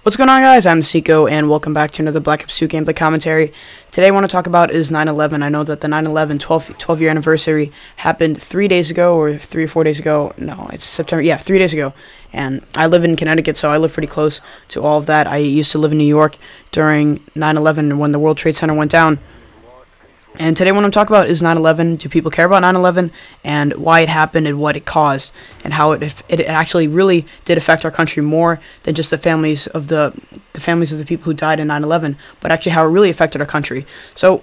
What's going on, guys? I'm Seiko, and welcome back to another Black Ops 2 gameplay commentary. Today I want to talk about is 9/11. I know that the 9/11 12-year anniversary happened 3 days ago, or 3 or 4 days ago. No, it's September. Yeah, 3 days ago. And I live in Connecticut, so I live pretty close to all of that. I used to live in New York during 9/11 when the World Trade Center went down. And today what I'm talking about is 9/11. Do people care about 9/11 and why it happened and what it caused and how it actually really did affect our country more than just the families of the people who died in 9/11, but actually how it really affected our country. So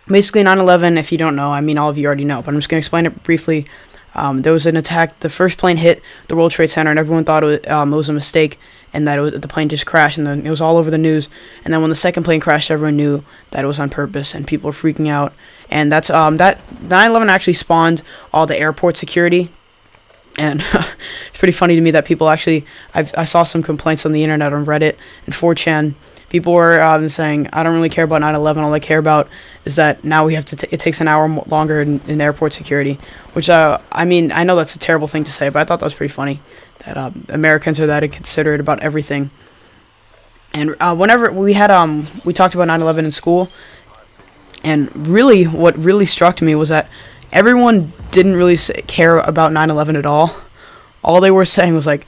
basically 9/11, if you don't know, I mean all of you already know, but I'm just going to explain it briefly. There was an attack. The first plane hit the World Trade Center, and everyone thought it was a mistake, and that the plane just crashed, and then it was all over the news. And then when the second plane crashed, everyone knew that it was on purpose, and people were freaking out. And that's that 9/11 actually spawned all the airport security. And it's pretty funny to me that people actually, I saw some complaints on the internet on Reddit and 4chan. People were saying, I don't really care about 9/11. All I care about is that now we have to. It takes an hour longer in airport security, which I mean, I know that's a terrible thing to say, but I thought that was pretty funny that Americans are that inconsiderate about everything. And whenever we had we talked about 9/11 in school, and really what really struck me was that everyone didn't really care about 9/11 at all. All they were saying was like,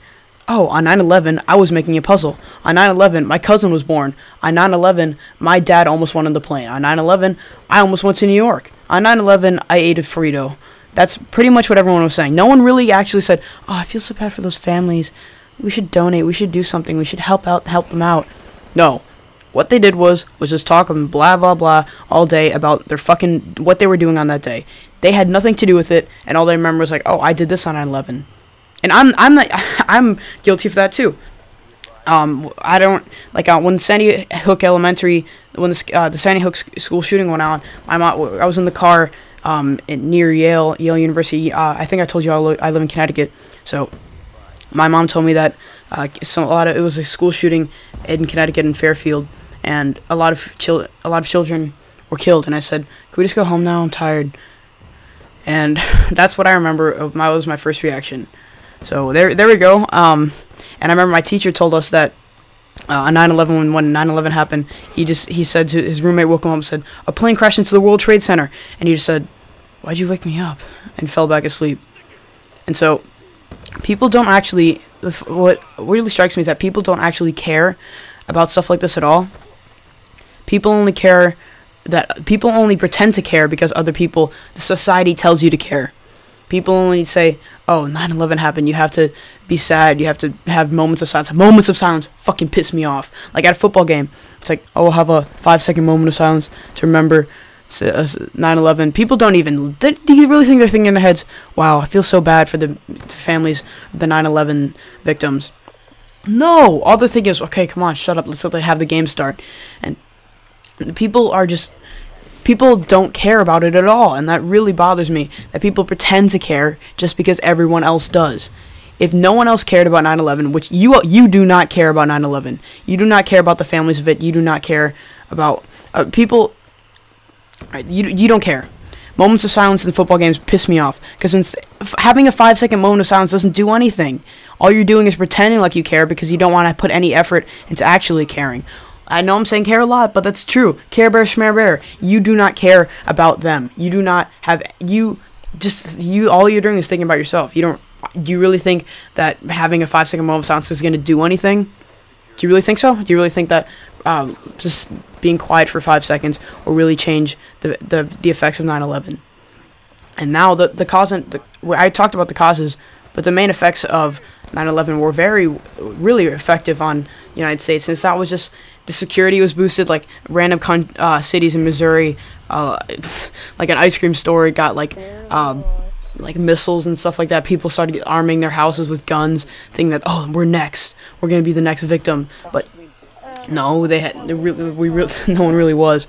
oh, on 9/11, I was making a puzzle. On 9/11, my cousin was born. On 9/11, my dad almost won on the plane. On 9/11, I almost went to New York. On 9/11, I ate a Frito. That's pretty much what everyone was saying. No one really actually said, oh, I feel so bad for those families. We should donate. We should do something. We should help them out. No. What they did was just talk and blah, blah, blah all day about their what they were doing on that day. They had nothing to do with it, and all they remember was like, oh, I did this on 9/11. And I'm guilty of that too. I don't like when Sandy Hook Elementary, when the Sandy Hook school shooting went on. I was in the car near Yale University. I think I told you I live in Connecticut. So my mom told me that it was a school shooting in Connecticut in Fairfield, and a lot of children were killed. And I said, "Can we just go home now? I'm tired." And that's what I remember. Was my first reaction. So there we go. And I remember my teacher told us that on 9/11, when 9/11 happened, he said to his roommate, woke him up and said, a plane crashed into the World Trade Center. And he just said, why'd you wake me up? And fell back asleep. And so people don't actually, what really strikes me is that people don't actually care about stuff like this at all. People only pretend to care because the society tells you to care. People only say, oh, 9/11 happened, you have to be sad, you have to have moments of silence. Moments of silence fucking piss me off. Like at a football game, it's like, oh, we'll have a 5-second moment of silence to remember 9/11. People don't even, do you really think they're thinking in their heads, wow, I feel so bad for the families of the 9/11 victims? No, all they're thinking is, okay, come on, shut up, let's let they have the game start. And people don't care about it at all, and that really bothers me, that people pretend to care just because everyone else does. If no one else cared about 9/11, which you do not care about 9/11, you do not care about the families of it, you do not care about people, you don't care. Moments of silence in football games piss me off, because having a 5-second moment of silence doesn't do anything. All you're doing is pretending like you care because you don't want to put any effort into actually caring. I know I'm saying care a lot, but that's true. Care Bear, Schmare Bear. You do not care about them. You do not have, all you're doing is thinking about yourself. Do you really think that having a 5-second moment of silence is going to do anything? Do you really think so? Do you really think that just being quiet for 5 seconds will really change the effects of 9/11? And now the cause, I talked about the causes, but the main effects of 9/11 were really effective on the United States, since that was just, the security was boosted. Like random cities in Missouri, like an ice cream store got like missiles and stuff like that. People started arming their houses with guns, thinking that, oh, we're gonna be the next victim. But no, no one really was.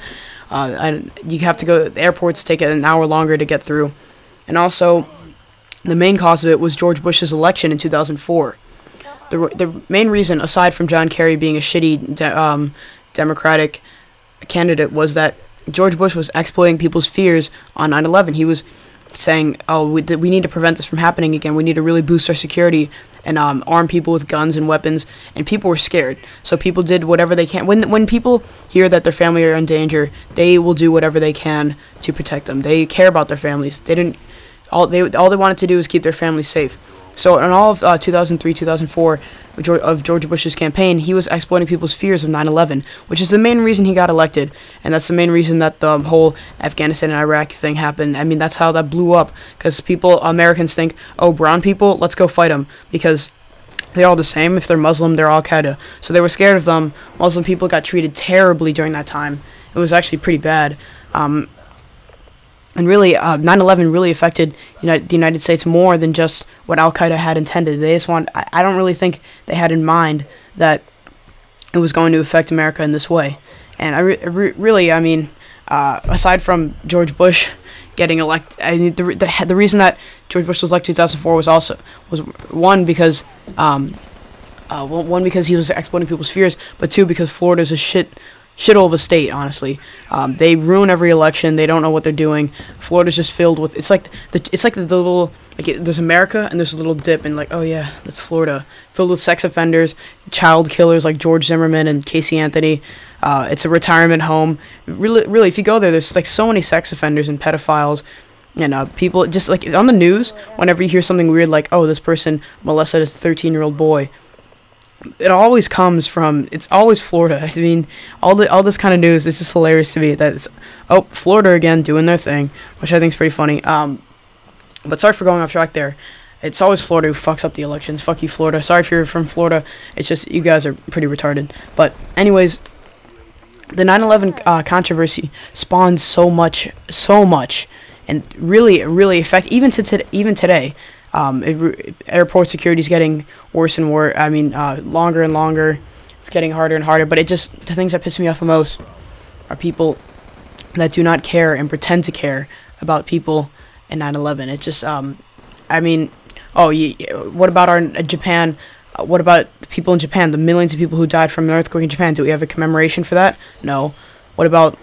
You have to go. The airports take an hour longer to get through, and also the main cause of it was George Bush's election in 2004. The main reason, aside from John Kerry being a shitty Democratic candidate, was that George Bush was exploiting people's fears on 9/11. He was saying, oh, we need to prevent this from happening again. We need to really boost our security. and arm people with guns and weapons, and people were scared. So people did whatever they can. When people hear that their family are in danger, they will do whatever they can to protect them. They care about their families. All they wanted to do is keep their families safe. So in all of 2003, 2004 of George Bush's campaign, he was exploiting people's fears of 9/11, which is the main reason he got elected, and that's the main reason that the whole Afghanistan and Iraq thing happened. I mean, that's how that blew up, because Americans think, oh, brown people, let's go fight them, because they're all the same. If they're Muslim, they're Al-Qaeda. So they were scared of them. Muslim people got treated terribly during that time. It was actually pretty bad. And really, 9/11 really affected the United States more than just what Al-Qaeda had intended. I don't really think they had in mind that it was going to affect America in this way. And I mean, aside from George Bush getting elected, I mean, the reason that George Bush was elected in 2004 was one because he was exploiting people's fears, but two, because Florida's a shithole of a state, honestly. They ruin every election. They don't know what they're doing. Florida's just filled with, it's like the little, there's America and there's a little dip, and oh yeah, that's Florida, filled with sex offenders, child killers like George Zimmerman and Casey Anthony. It's a retirement home. Really, if you go there, there's so many sex offenders and pedophiles, and people just on the news, whenever you hear something weird like, oh, this person molested a 13-year-old boy, it always comes from, it's always Florida. I mean, all this kind of news, it's just hilarious to me that it's, oh, Florida again doing their thing, which I think is pretty funny. But sorry for going off track there. It's always Florida who fucks up the elections. Fuck you, Florida. Sorry if you're from Florida. It's just, you guys are pretty retarded. But anyways, the 9/11 controversy spawned so much, and really affect even today. Airport security is getting worse and worse. I mean, longer and longer. It's getting harder and harder. But the things that piss me off the most are people that do not care and pretend to care about people in 9/11. It's just, I mean, what about Japan? What about the people in Japan? The millions of people who died from an earthquake in Japan. Do we have a commemoration for that? No. What about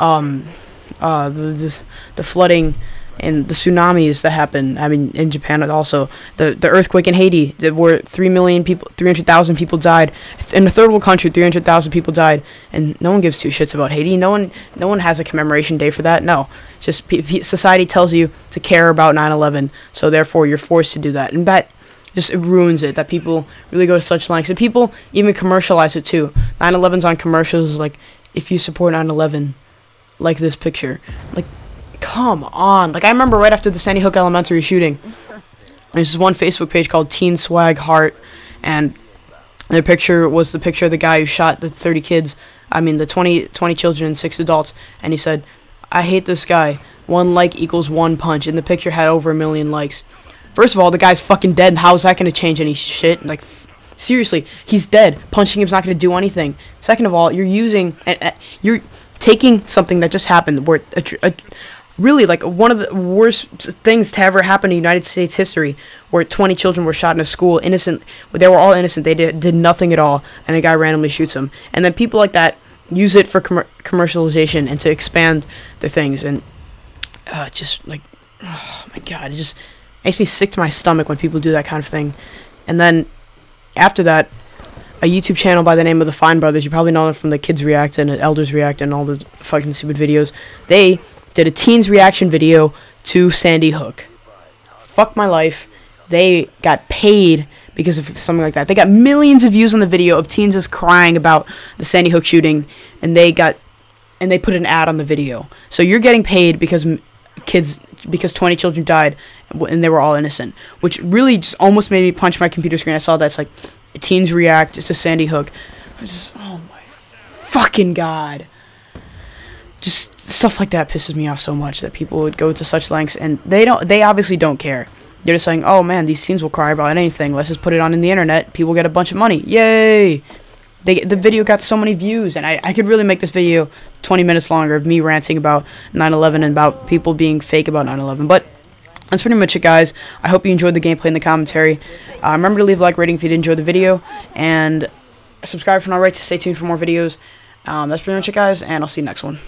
the flooding and the tsunamis that happened? I mean, in Japan also. The earthquake in Haiti, where 300,000 people died. In a third world country, 300,000 people died, and no one gives two shits about Haiti. No one has a commemoration day for that. No. Just society tells you to care about 9/11, so therefore you're forced to do that. And that just, it ruins it, that people really go to such lengths. And people even commercialize it too. 9/11's on commercials like, if you support 9/11, like this picture. Come on. I remember right after the Sandy Hook Elementary shooting, there's this one Facebook page called Teen Swag Heart, and the picture was the picture of the guy who shot the 30 kids, the 20 children and 6 adults, and he said, I hate this guy. 1 like equals 1 punch, and the picture had over 1 million likes. First of all, the guy's fucking dead, and how is that going to change any shit? Seriously, he's dead. Punching him's not going to do anything. Second of all, you're taking something that just happened, where really, one of the worst things to ever happen in United States history, where 20 children were shot in a school, innocent. They were all innocent. They did nothing at all, and a guy randomly shoots them. And then people like that use it for commercialization and to expand their things. And oh my God, it just makes me sick to my stomach when people do that kind of thing. And then after that, a YouTube channel by the name of the Fine Brothers, you probably know them from the Kids React and the Elders React and all the fucking stupid videos. They did a teens reaction video to Sandy Hook. Fuck my life. They got paid because of something like that. They got millions of views on the video of teens just crying about the Sandy Hook shooting, and they put an ad on the video. So you're getting paid because 20 children died and they were all innocent, which really just almost made me punch my computer screen. I saw that. It's teens react to Sandy Hook. I was just, oh my fucking God. Just stuff like that pisses me off so much, that people would go to such lengths, and they obviously don't care. They're just saying, oh man, these teens will cry about anything. Let's just put it on in the internet. People get a bunch of money. Yay! The video got so many views, and I could really make this video 20 minutes longer of me ranting about 9/11 and about people being fake about 9/11. But that's pretty much it, guys. I hope you enjoyed the gameplay and the commentary. Remember to leave a like rating if you did enjoy the video, and subscribe if you're not already to stay tuned for more videos. That's pretty much it, guys, and I'll see you next one.